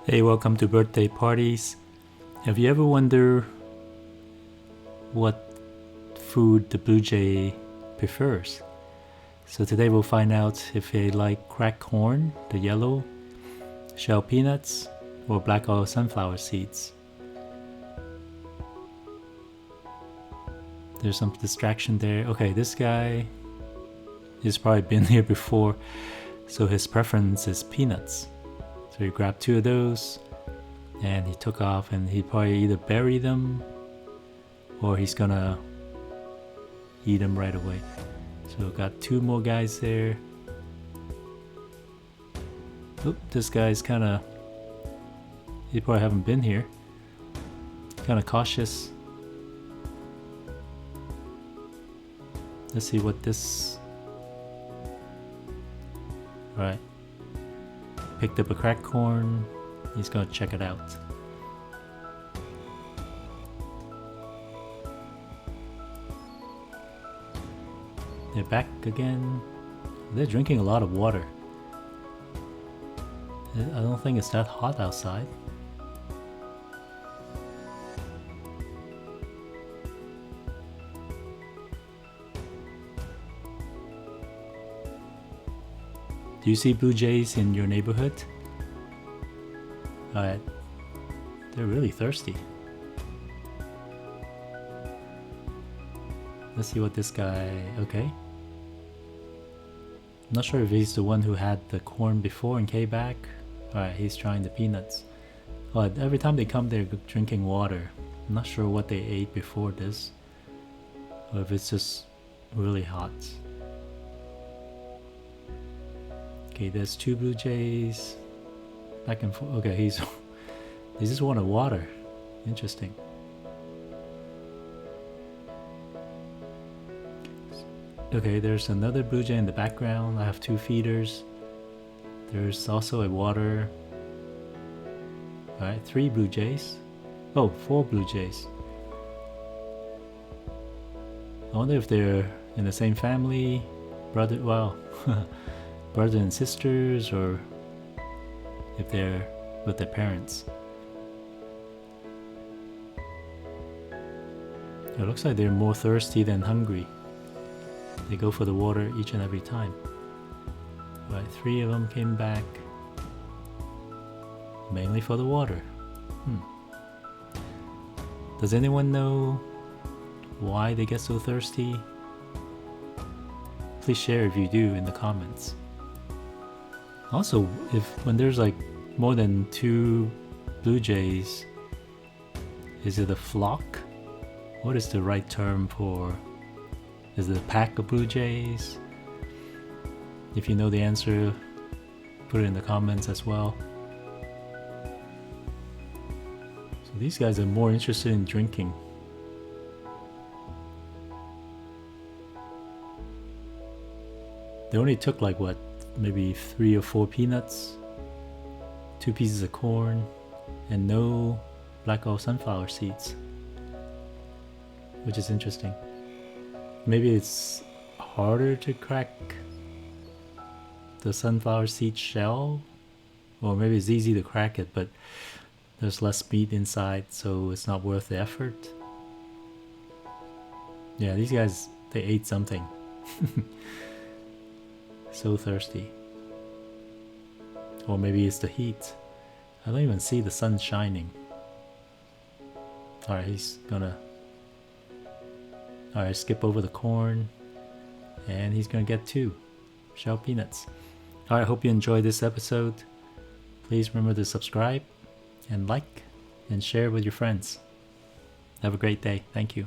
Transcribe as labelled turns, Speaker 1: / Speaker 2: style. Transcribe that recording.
Speaker 1: Hey, welcome to Birthday Parties. Have you ever wondered what food the blue jay prefers? So today we'll find out if they like cracked corn, the yellow, shell peanuts, or black oil sunflower seeds. There's some distraction there. Okay, this guy has probably been here before, so his preference is peanuts. So he grabbed two of those and he took off, and he probably either bury them or he's gonna eat them right away. So got two more guys there. Oop, this guy's kinda, he probably haven't been here. Kinda cautious. Let's see what this, alright. Picked up a cracked corn. He's gonna check it out. They're back again. They're drinking a lot of water. I don't think it's that hot outside. Do you see blue jays in your neighborhood? Alright, they're really thirsty. Let's see what this guy, okay. I'm not sure if he's the one who had the corn before and came back. Alright, he's trying the peanuts. Oh, every time they come they're drinking water. I'm not sure what they ate before this, or if it's just really hot. Okay, there's two blue jays. Back and forth. Okay, he just wanted water. Interesting. Okay, there's another blue jay in the background. I have two feeders. There's also a water. Alright, three blue jays. Oh, four blue jays. I wonder if they're in the same family. Brother, wow. Brothers and sisters, or if they're with their parents. It looks like they're more thirsty than hungry. They go for the water each and every time. Right, three of them came back. Mainly for the water. Does anyone know why they get so thirsty? Please share if you do in the comments. Also, when there's like more than two blue jays, is it a flock? What is the right term for? Is it a pack of blue jays? If you know the answer, put it in the comments as well. So these guys are more interested in drinking. They only took like what? Maybe 3 or 4 peanuts, 2 pieces of corn, and no black oil sunflower seeds, which is interesting. Maybe it's harder to crack the sunflower seed shell, or maybe it's easy to crack it, but there's less meat inside, so it's not worth the effort. Yeah, these guys, they ate something. So thirsty. Or maybe it's the heat. I don't even see the sun shining. Alright, he's gonna... Alright, skip over the corn. And he's gonna get 2 shell peanuts. Alright, hope you enjoyed this episode. Please remember to subscribe and like and share with your friends. Have a great day. Thank you.